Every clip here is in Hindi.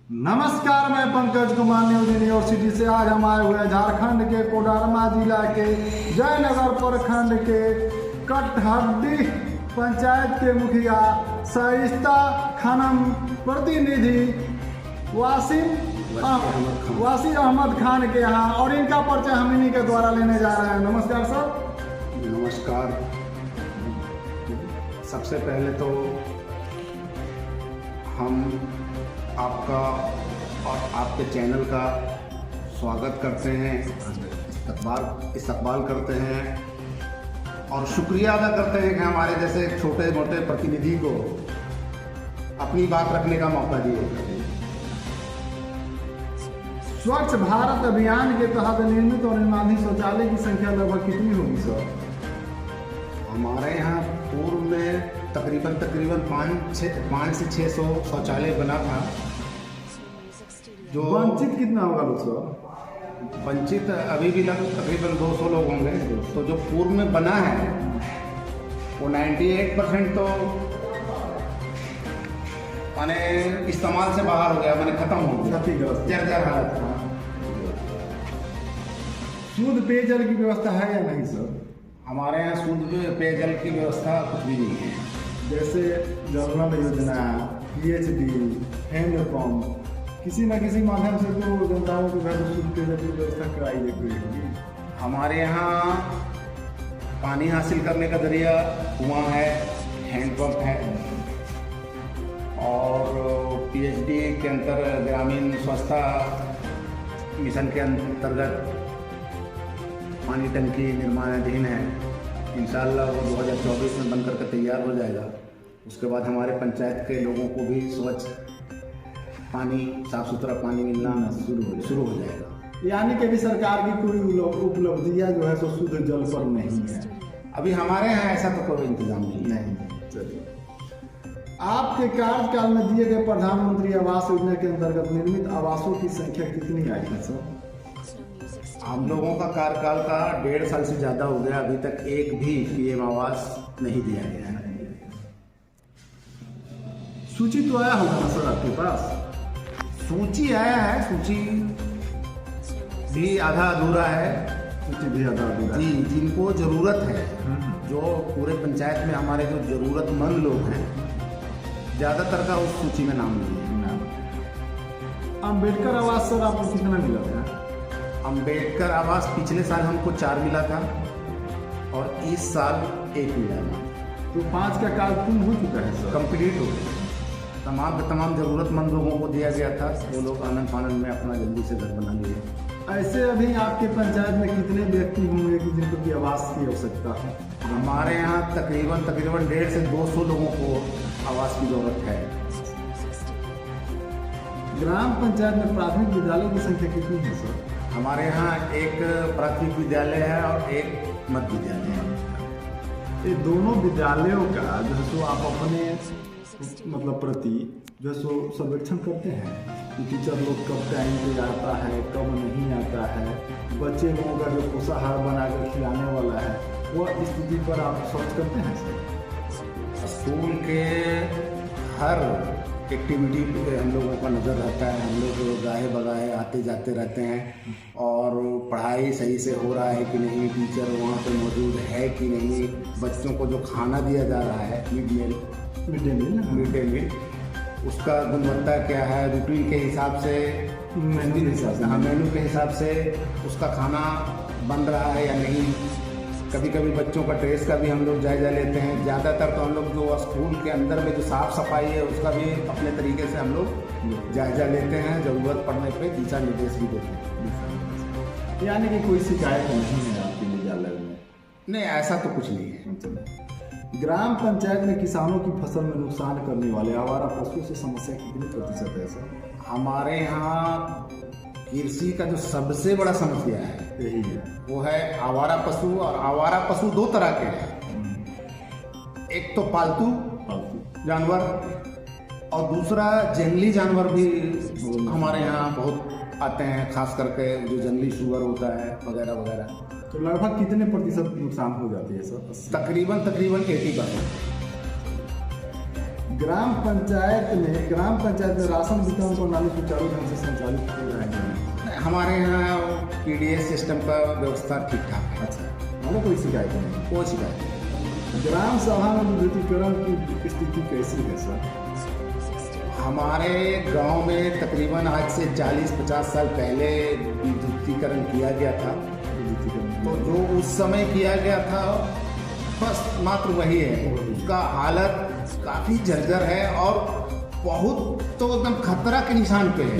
नमस्कार, मैं पंकज कुमार न्यूज यूनिवर्सिटी से। आज हम आए हुए हैं झारखंड के कोडरमा जिला के जयनगर प्रखंड के कटहड्डी पंचायत के मुखिया शाइस्ता खानम प्रतिनिधि वासिम अहमद खान के यहाँ, और इनका परिचय हम इन्हीं के द्वारा लेने जा रहे हैं। नमस्कार सर। नमस्कार। सबसे पहले तो हम आपका और आपके चैनल का स्वागत करते हैं, इस्तकबाल करते हैं और शुक्रिया अदा करते हैं कि हमारे जैसे छोटे मोटे प्रतिनिधि को अपनी बात रखने का मौका दिए। स्वच्छ भारत अभियान के तहत निर्मित और निर्माणाधीन शौचालय की संख्या लगभग कितनी होगी सर? हमारे यहाँ पूर्व में तकरीबन 5 से 600 शौचालय बना था। जो वंचित कितना होगा लोग सर? वंचित अभी भी लगभग तकरीबन 200 लोग होंगे। तो जो पूर्व में बना है वो 98% तो माने इस्तेमाल से बाहर हो गया, माने खत्म हो गया, जर्जर हालत। शुद्ध पेयजल की व्यवस्था है या नहीं सर? हमारे यहाँ शुद्ध पेयजल की व्यवस्था कुछ भी नहीं है। जैसे जल योजना, PHD, हैंडपम्प, किसी न किसी माध्यम से तो जनताओं को घर शुद्ध पेयजल की व्यवस्था कराई देती होगी। हमारे यहाँ पानी हासिल करने का जरिया कुआं है, हैंडपम्प है और PHD के अंतर ग्रामीण स्वच्छता मिशन के अंतर्गत पानी टंकी निर्माणाधीन है। इंशाअल्लाह वो 2024 में बनकर के तैयार हो जाएगा। उसके बाद हमारे पंचायत के लोगों को भी स्वच्छ पानी, साफ सुथरा पानी मिलना शुरू हो जाएगा। यानी कि अभी सरकार की कोई उपलब्धियाँ जो है सो शुद्ध जल पर नहीं है। अभी हमारे यहाँ ऐसा तो कोई इंतजाम नहीं। चलिए, आपके कार्यकाल में दिए गए प्रधानमंत्री आवास योजना के अंतर्गत निर्मित आवासों की संख्या कितनी आई है सर? हम लोगों का कार्यकाल का 1.5 साल से ज़्यादा हो गया, अभी तक एक भी PM आवास नहीं दिया गया है। सूची तो आया होगा ना सर आपके पास? सूची आया है, सूची भी आधा अधूरा है। सूची भी आधा अधूरा जी, जिनको ज़रूरत है, जो पूरे पंचायत में हमारे जो ज़रूरतमंद लोग हैं, ज़्यादातर का उस सूची में नाम नहीं है। अम्बेडकर आवास सर आपको कितना मिला था? अम्बेडकर आवास पिछले साल हमको 4 मिला था और इस साल 1 मिला था। तो 5 का काल पूर्ण हो चुका है सर? कंप्लीट हो गया। तमाम ज़रूरतमंद लोगों को दिया गया था। वो लोग आनंद फानंद में अपना जल्दी से घर बना लिए। ऐसे अभी आपके पंचायत में कितने व्यक्ति होंगे कि जिनको की आवास की आवश्यकता है? हमारे यहाँ तकरीबन 150 से 200 लोगों को आवास की जरूरत है। ग्राम पंचायत में प्राथमिक विद्यालय की संख्या कितनी है सर? हमारे यहाँ एक प्राथमिक विद्यालय है और एक मध्य विद्यालय है। ये दोनों विद्यालयों का जो है सो आप अपने मतलब प्रति जो है सो सर्वेक्षण करते हैं कि टीचर लोग कब टाइम पे आता है, कब नहीं आता है, बच्चे लोगों का जो पोषाहार बनाकर खिलाने वाला है, वो स्थिति पर आप सर्च करते हैं सर? स्कूल के हर एक्टिविटी पे हम लोगों का नज़र रहता है। हम लोग गाहे बगाहे आते जाते रहते हैं और पढ़ाई सही से हो रहा है कि नहीं, टीचर वहाँ पे मौजूद है कि नहीं, बच्चों को जो खाना दिया जा रहा है मिड डे मील उसका गुणवत्ता क्या है, रूटीन के हिसाब से, मेनू के हिसाब से उसका खाना बन रहा है या नहीं। कभी कभी बच्चों का ड्रेस का भी हम लोग जायज़ा लेते हैं। ज़्यादातर तो हम लोग जो स्कूल के अंदर में जो साफ़ सफाई है उसका भी अपने तरीके से हम लोग जायज़ा लेते हैं। ज़रूरत पड़ने पे दिशा निर्देश भी देते हैं। यानी कि कोई शिकायत नहीं है आपके विद्यालय में? नहीं, ऐसा तो कुछ नहीं है। ग्राम पंचायत में किसानों की फसल में नुकसान करने वाले आवारा पशुओं से समस्या कितनी प्रतिशत है सर? हमारे यहाँ कृषि का जो सबसे बड़ा समस्या है यही है, वो है आवारा पशु। और आवारा पशु 2 तरह के हैं, एक तो पालतू जानवर और दूसरा जंगली जानवर भी हमारे यहाँ बहुत आते हैं, खास करके जो जंगली सुअर होता है वगैरह वगैरह। तो लगभग कितने प्रतिशत नुकसान हो जाती है सर? तकरीबन 80%। ग्राम पंचायत में राशन वितरण प्रणाली सुचारू ढंग से संचालित हो रहा है? हमारे यहाँ पीडीएस सिस्टम का व्यवस्था ठीक ठाक है। अच्छा, हमें कोई शिकायत नहीं। कोई शिकायत नहीं। ग्राम सभा में विद्युतीकरण की स्थिति कैसी है सर? हमारे गांव में तकरीबन आज से 40-50 साल पहले विद्युतीकरण किया गया था। तो जो उस समय किया गया था बस मात्र वही है। उसका हालत काफ़ी जर्जर है और बहुत तो एकदम खतरा के निशान पे है।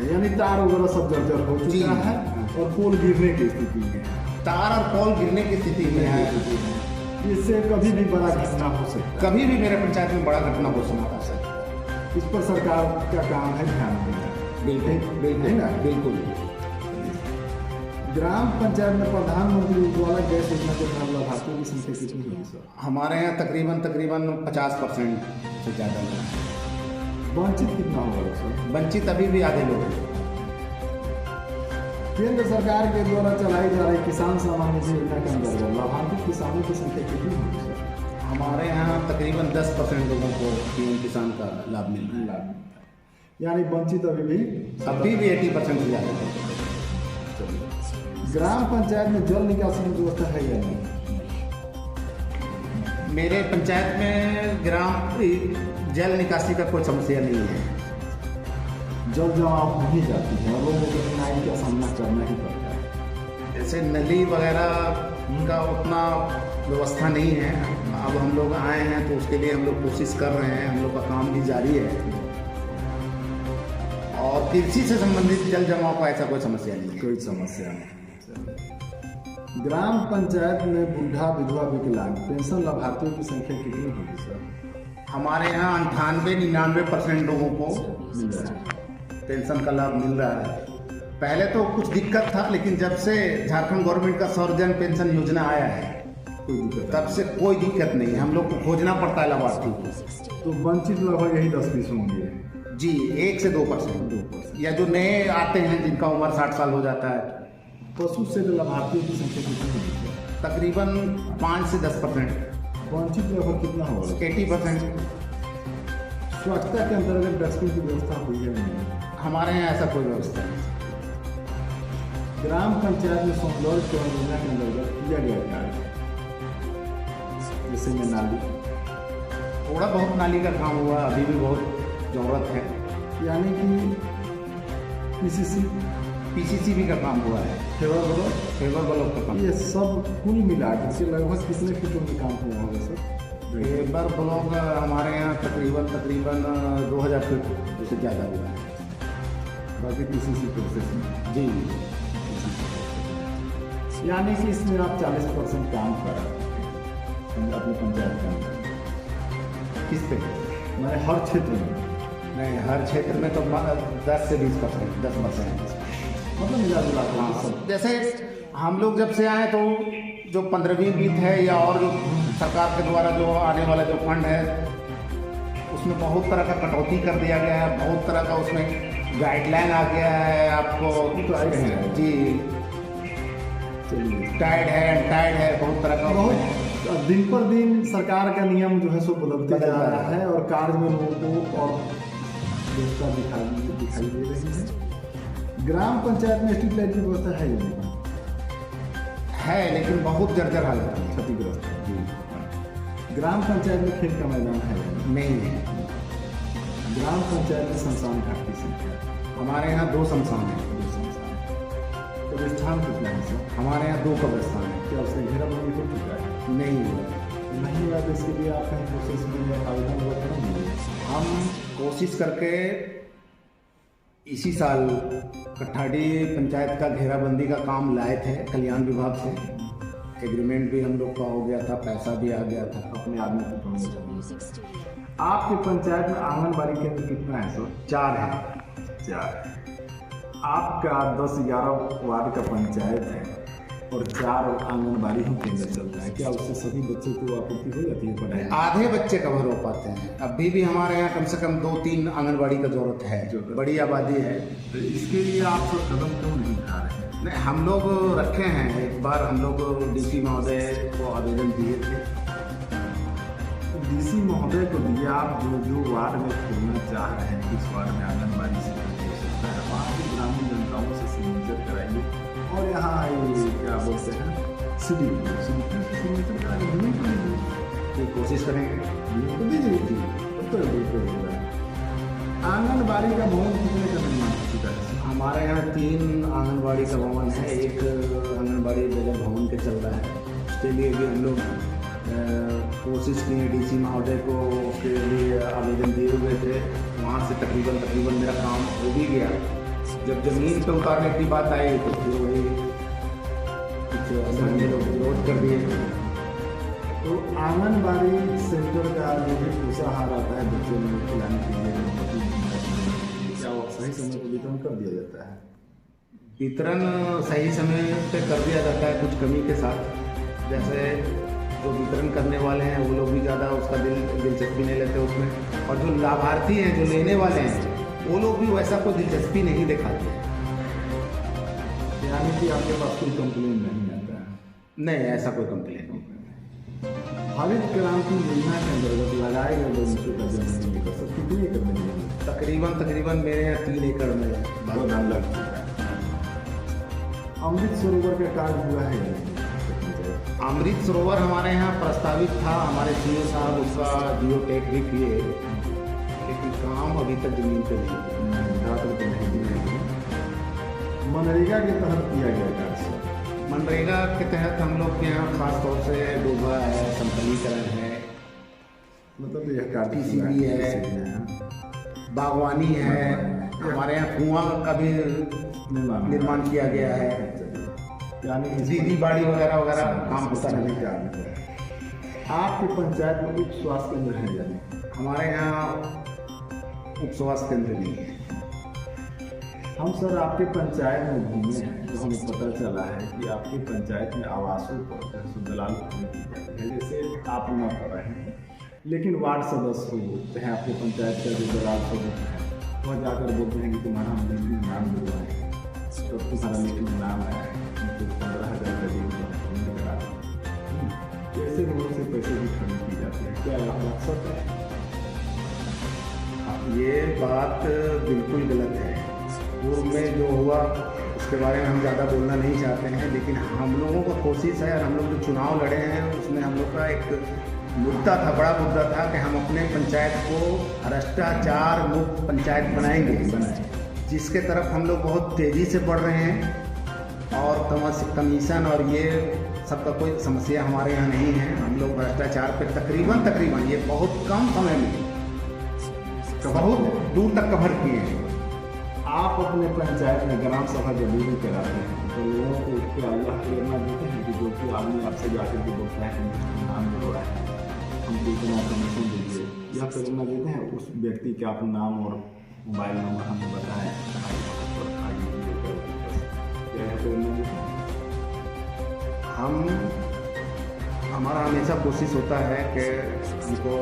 यानी तार वगैरह सब जर्जर हो चुका है और पोल गिरने की स्थिति में। तार और पोल गिरने की स्थिति में है। इससे कभी भी बड़ा घटना हो सकता है। कभी भी मेरे पंचायत में बड़ा घटना हो सकता है। इस पर सरकार का काम है ध्यान देना। बिल्कुल। ग्राम पंचायत में प्रधानमंत्री उज्ज्वला गैस योजना के तहत लाभार्थियों की संख्या कितनी होगी सर? हमारे यहाँ तकरीबन 50% से ज़्यादा लोग हैं। वंचित कितना होगा सर? वंचित अभी भी आधे लोग हैं। केंद्र सरकार के द्वारा चलाई जा रही किसान सम्मान निधि योजना के अंतर्गत लाभान्वित किसानों की संख्या कितनी होगी सर? हमारे यहाँ तकरीबन 10% लोगों को पीएम किसान का लाभ मिल रहा है। यानी वंचित अभी भी 80% से ज़्यादा है। ग्राम पंचायत में जल निकासी की व्यवस्था है या नहीं? मेरे पंचायत में जल निकासी का कोई समस्या नहीं है। जल जमाव नहीं जाती है और लोगों को कठिनाई का सामना करना ही पड़ता है। जैसे नली वगैरह का उतना व्यवस्था नहीं है। अब हम लोग आए हैं तो उसके लिए हम लोग कोशिश कर रहे हैं। हम लोग का काम भी जारी है और कृषि से संबंधित जल जमाव का ऐसा कोई समस्या नहीं है। कोई समस्या नहीं। ग्राम पंचायत में बुढ़ा विधवा विकलांग पेंशन लाभार्थियों की संख्या कितनी होगी सर? हमारे यहाँ 98-99% लोगों को पेंशन का लाभ मिल रहा है। पहले तो कुछ दिक्कत था, लेकिन जब से झारखंड गवर्नमेंट का सर्वजन पेंशन योजना आया है तब से कोई दिक्कत नहीं है। हम लोग को खोजना पड़ता है लाभार्थी को। तो वंचित लगभग यही 10-20 होंगे जी, 1 से 2%। या जो नए आते हैं जिनका उम्र 60 साल हो जाता है। पशु से लाभार्थियों की संख्या कितनी होगी? तकरीबन 5 से 10%। वंचित लगभग कितना होगा? 80%। स्वच्छता के अंतर्गत डस्टबिन की व्यवस्था हुई है नहीं? हमारे यहाँ ऐसा कोई व्यवस्था नहीं। ग्राम पंचायत में सौंदर्यीकरण योजना के अंतर्गत किया गया कार्य जैसे में नाली, थोड़ा बहुत नाली का काम हुआ, अभी भी बहुत ज़रूरत है। यानी कि पीसीसी भी का काम हुआ है। फेवर ब्लॉक का काम। ये सब कुल मिला के लगभग कितने फीटों में काम हुआ होगा सर? फेवर ब्लॉक हमारे यहाँ तकरीबन 2000 फीट से ज़्यादा हुआ है। बाकी पीसीसी प्रोसेस में जी। यानी कि इसमें आप 40% काम कर रहे हैं अपने पंचायत के अंदर। किस पे? मैंने हर क्षेत्र में नहीं, हर क्षेत्र में तो 10 से 20%, 10%। मतलब मिला जुला हाँ, जैसे हम लोग जब से आए तो जो 15वीं वित्त है या और जो सरकार के द्वारा जो आने वाला जो फंड है उसमें बहुत तरह का कटौती कर दिया गया है। बहुत तरह का उसमें गाइडलाइन आ गया है आपको। तो जी, टाइड है, अनटाइड है, बहुत तरह का। बहुत दिन पर दिन सरकार का नियम जो है सो बदलते जा रहा है और कार्य में लोगों को और व्यवस्था दिखाई दे रही है। ग्राम पंचायत में स्ट्रीट लाइट की व्यवस्था है या नहीं? है, लेकिन बहुत जर्जर हालत है, क्षतिग्रस्त है। ग्राम पंचायत में खेल का मैदान है या नहीं है। ग्राम पंचायत में शमशान घाट की संख्या? हमारे यहाँ 2 शमशान है। कब्रिस्तान कितना है सर? हमारे यहाँ 2 कब्रिस्तान है। क्या उसका घेराबंदी हो चुका है? नहीं हुआ। नहीं हुआ तो इसके लिए आप कहीं प्रोसेस में आवेदन वगैरह करेंगे? हम कोशिश करके इसी साल कट्ठाडी पंचायत का घेराबंदी का काम लाए थे कल्याण विभाग से। एग्रीमेंट भी हम लोग का हो गया था, पैसा भी आ गया था। अपने आदमी को पहुँच। आपके पंचायत में आंगनबाड़ी केंद्र कितना है सर? 4 है। 4। आपका 10-11 वार्ड का पंचायत है और 4 आंगनबाड़ी ही केंद्र चलता है। क्या उससे सभी बच्चों को आपूर्ति हो जाती है पढ़ाई? आधे बच्चे कवर हो पाते हैं। अभी भी हमारे यहाँ कम से कम 2-3 आंगनबाड़ी का जरूरत है। बड़ी आबादी है। तो इसके लिए आप सब कदम क्यों नहीं उठा रहे हैं? नहीं, हम लोग रखे हैं। एक बार हम लोग डीसी महोदय को आवेदन दिए थे। डीसी महोदय को दिए आप जो वार्ड में खोलना चाह रहे हैं, किस वार्ड में आंगनबाड़ी सेंटर हो सकता है, वहाँ की ग्रामीण जनताओं से सिग्नेचर कराइए। और यहाँ ये क्या बोलते हैं सिग्नेचर तो कोशिश करेंगे तो दीजिए थी तो आंगनबाड़ी का भवन कितने का निर्माण हो चुका है? हमारे यहाँ 3 आंगनबाड़ी का भवन है। एक आंगनबाड़ी बजट भवन के चल रहा है, उसके लिए भी हम लोग कोशिश किए। डीसी महोदय को उसके लिए आवेदन दिए हुए थे, वहाँ से तकरीबन मेरा काम हो भी गया। जब ज़मीन पे उतारने की बात आई तो फिर वही कुछ अन्य लोग विरोध कर दिए। तो आंगनबाड़ी सेंटर का जो भी पोषाहार आता है बच्चों में खिलाने के लिए, क्या वो सही समय पर वितरण कर दिया जाता है? वितरण सही समय पे कर दिया जाता है, कुछ कमी के साथ। जैसे जो वितरण करने वाले हैं वो लोग भी ज़्यादा उसका दिलचस्पी नहीं लेते उसमें, और जो लाभार्थी हैं, जो लेने वाले हैं, वो लोग भी वैसा कोई दिलचस्पी नहीं दिखाते हैं। यानी कि आपके पास कोई कंप्लेन नहीं आता है? नहीं, ऐसा कोई कंप्लेन नहीं। हरित क्रांति योजना के अंतर्गत लगाए गए बगीचों का जमीन विकास कितने एकड़ में जमीन? तकरीबन मेरे यहाँ 3 एकड़ में बहुत दाम लग चुका है। अमृत सरोवर का कार्य हुआ है या नहीं? अमृत सरोवर हमारे यहाँ प्रस्तावित था, हमारे सीओ साहब उसका जियो टैग भी किए, लेकिन काम अभी तक जमीन पे नहीं। मनरेगा के तहत किया गया कार्य? मनरेगा के तहत हम लोग के यहाँ खास तौर से डोभा है, समतलीकरण है, मतलब यह कार्य PCB है, बागवानी है, हमारे यहाँ कुआं का भी निर्माण किया गया है, यानी दीदी बाड़ी वगैरह काम होता नहीं। आपकी पंचायत में उप स्वास्थ्य केंद्र है या नहीं? हमारे यहाँ उप स्वास्थ्य केंद्र नहीं है। हम सर आपके पंचायत में घूमे हैं तो हमें पता चला है कि आपकी पंचायत में आवासों पर दलाल है, जैसे आप न कर रहे हैं, लेकिन वार्ड सदस्य हो चाहे आपके पंचायत का जो दलाल सदस्य है वह जाकर बोलते हैं कि तुम्हारा हम लिखित नाम दिया है, तो तुम्हारा लिखित नाम है, 15,000 का दिन करा दें। ऐसे लोगों से पैसे भी खरीद की जाती है, क्या यह मकसद है? ये बात बिल्कुल गलत है। पूर्व में जो हुआ उसके बारे में हम ज़्यादा बोलना नहीं चाहते हैं, लेकिन हम लोगों का कोशिश है, और हम लोग जो चुनाव लड़े हैं उसमें हम लोग का एक मुद्दा था, बड़ा मुद्दा था कि हम अपने पंचायत को भ्रष्टाचार मुक्त पंचायत बनाएंगे, जिसके तरफ हम लोग बहुत तेज़ी से बढ़ रहे हैं। और कमीशन और ये सबका कोई समस्या हमारे यहाँ नहीं है। हम लोग भ्रष्टाचार पे तकरीबन ये बहुत कम समय में बहुत दूर तक कवर किए हैं। आप अपने पंचायत में ग्राम सभा जब भी कराते हैं तो लोगों को क्या यह प्रेरणा देते हैं कि जो कि आदमी आपसे जाकर के बोलता है कि नाम जोड़ा है, हमको इतना कमीशन दीजिए, यह प्रेरणा देते हैं उस व्यक्ति के आप नाम और मोबाइल नंबर हमें बताएं, हमारा हमेशा कोशिश होता है कि हमको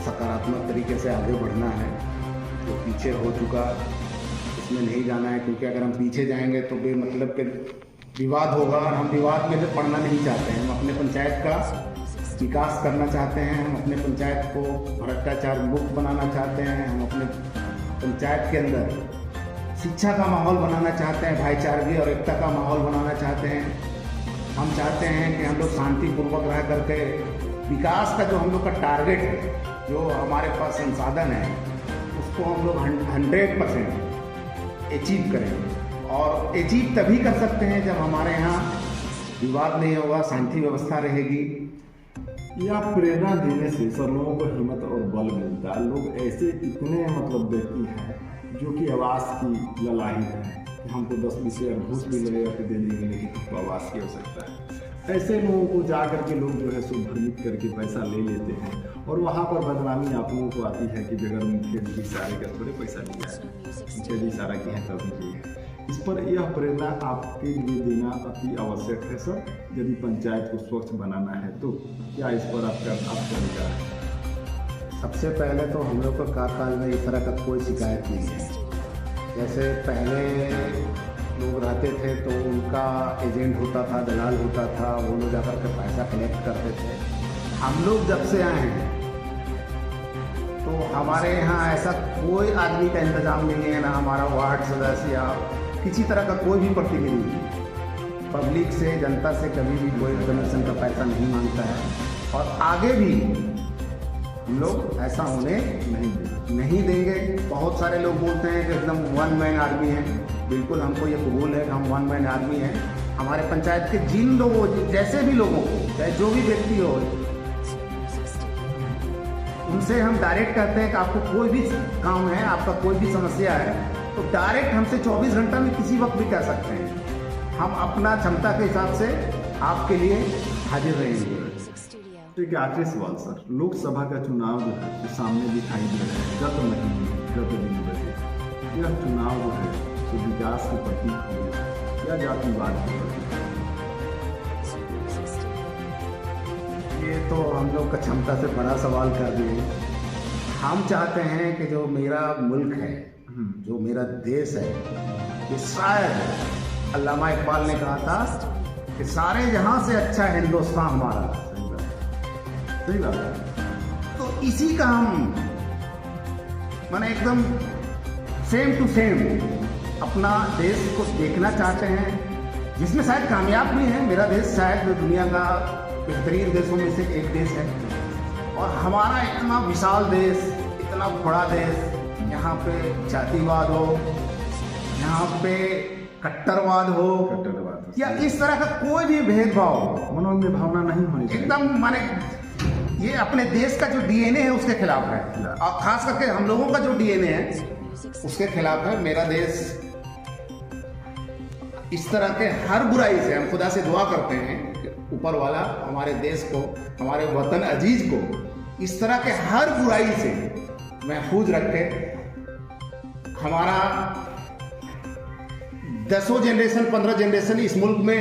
सकारात्मक तरीके से आगे बढ़ना है। जो पीछे हो चुका उसमें नहीं जाना है, क्योंकि अगर हम पीछे जाएंगे तो बेमतलब के विवाद होगा, और हम विवाद में से पढ़ना नहीं चाहते हैं। हम अपने पंचायत का विकास करना चाहते हैं, हम अपने पंचायत को भ्रष्टाचार मुक्त बनाना चाहते हैं, हम अपने पंचायत के अंदर शिक्षा का माहौल बनाना चाहते हैं, भाईचारगी और एकता का माहौल बनाना चाहते हैं। हम चाहते हैं कि हम लोग शांतिपूर्वक रह करके विकास का जो हम लोग का टारगेट है, जो हमारे पास संसाधन है, उसको हम लोग 100% अचीव करें। और अचीव तभी कर सकते हैं जब हमारे यहाँ विवाद नहीं होगा, शांति व्यवस्था रहेगी। या प्रेरणा देने से सब लोगों को हिम्मत और बल मिलता है। लोग ऐसे इतने मतलब व्यक्ति हैं जो कि आवास की ललाहित है कि हमको 10-20 हज़ार घूस भी लगेगा तो दे देंगे, लेकिन हमको आवास की आवश्यकता है। ऐसे लोगों को जा करके लोग जो है सो भ्रमित करके पैसा ले लेते हैं, और वहाँ पर बदनामी आप लोगों को आती है कि बगैर मुखिया जी इशारे का थोड़े पैसा लिया है, मुखिया जी इशारा किया है तब दिए। इस पर यह प्रेरणा आपके लिए देना अति आवश्यक है सर, यदि पंचायत को स्वच्छ बनाना है तो। क्या इस पर आपका विचार है? सबसे पहले तो हम लोग का कार्यकाल में इस तरह का कोई शिकायत नहीं है। जैसे पहले लोग रहते थे तो उनका एजेंट होता था, दलाल होता था, वो लोग जाकर के पैसा कलेक्ट करते थे। हम लोग जब से आए हैं तो हमारे यहाँ ऐसा कोई आदमी का इंतजाम नहीं है, ना हमारा वार्ड सदस्य या किसी तरह का कोई भी प्रतिनिधि पब्लिक से, जनता से कभी भी कोई डोनेशन का पैसा नहीं मांगता है और आगे भी हम लोग ऐसा होने नहीं देंगे। बहुत सारे लोग बोलते हैं कि एकदम वन मैन आर्मी है, बिल्कुल हमको ये कबूल है कि हम वन मैन आर्मी हैं। हमारे पंचायत के जिन लोगों, जैसे भी लोगों को, चाहे जो भी व्यक्ति हो, उनसे हम डायरेक्ट कहते हैं कि आपको कोई भी काम है, आपका कोई भी समस्या है तो डायरेक्ट हमसे 24 घंटा में किसी वक्त भी कह सकते हैं। हम अपना क्षमता के हिसाब से आपके लिए हाजिर रहेंगे। ठीक है, आखिरी सवाल सर, लोकसभा का चुनाव जो है तो सामने दिखाई दे रहा है, गत महीने गत दिन बजे यह चुनाव जो है तो विकास के प्रतीक है या जातिवाद के प्रतीक है? ये तो हम लोग का क्षमता से बड़ा सवाल कर दिए। हम चाहते हैं कि जो मेरा मुल्क है, जो मेरा देश है, ये शायद अल्लामा इकबाल ने कहा था कि सारे जहां से अच्छा हिंदुस्तान हमारा। सही बात है। तो इसी का हम माने एकदम सेम टू सेम अपना देश को देखना चाहते हैं, जिसमें शायद कामयाब भी है। मेरा देश शायद दुनिया का बेहतरीन देशों में से एक देश है और हमारा इतना विशाल देश, इतना बड़ा देश, यहाँ पे जातिवाद हो, यहाँ पे कट्टरवाद हो या इस तरह का कोई भी भेदभाव, मनोन में भावना नहीं होनी चाहिए। एकदम माने ये अपने देश का जो डीएनए है उसके खिलाफ है और खास करके हम लोगों का जो डीएनए है उसके खिलाफ है। मेरा देश इस तरह के हर बुराई से, हम खुदा से दुआ करते हैं कि ऊपर वाला हमारे देश को, हमारे वतन अजीज को इस तरह के हर बुराई से महफूज रखे। हमारा 10 जनरेशन 15 जनरेशन इस मुल्क में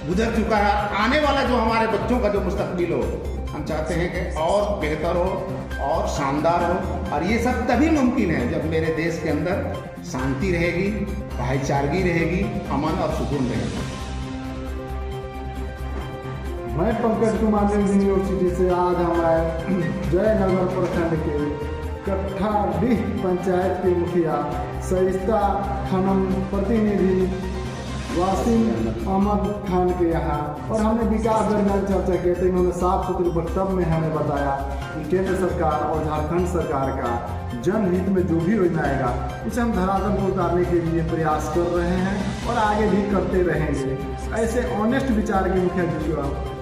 गुजर चुका है, आने वाला जो हमारे बच्चों का जो मुस्तकबिल हो, हम चाहते हैं कि और बेहतर हो और शानदार हो। और ये सब तभी मुमकिन है जब मेरे देश के अंदर शांति रहेगी, भाईचारगी रहेगी, अमन और सुकून रहेगा। मैं पंकज कुमार यूनिवर्सिटी से आज हमारे जयनगर प्रखंड के कट्ठाडीह पंचायत के मुखिया सरिता खानम प्रतिनिधि वासिम अहमद खान के यहाँ, और हमने विकास दरमियान चर्चा की तो इन्होंने साफ सुथरे वक्तव्य में हमें बताया कि केंद्र सरकार और झारखंड सरकार का जनहित में जो भी योजना आएगा उसे हम धरातल पर उतारने के लिए प्रयास कर रहे हैं और आगे भी करते रहेंगे। ऐसे ऑनेस्ट विचार के मुखिया जी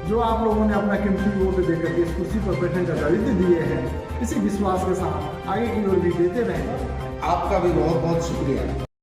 जो आप लोगों ने अपना कीमती वोट देकर के इस कुर्सी पर बैठने का दायित्व दिए हैं, इसी विश्वास के साथ आगे की ओर भी देते रहेंगे। आपका भी बहुत बहुत शुक्रिया।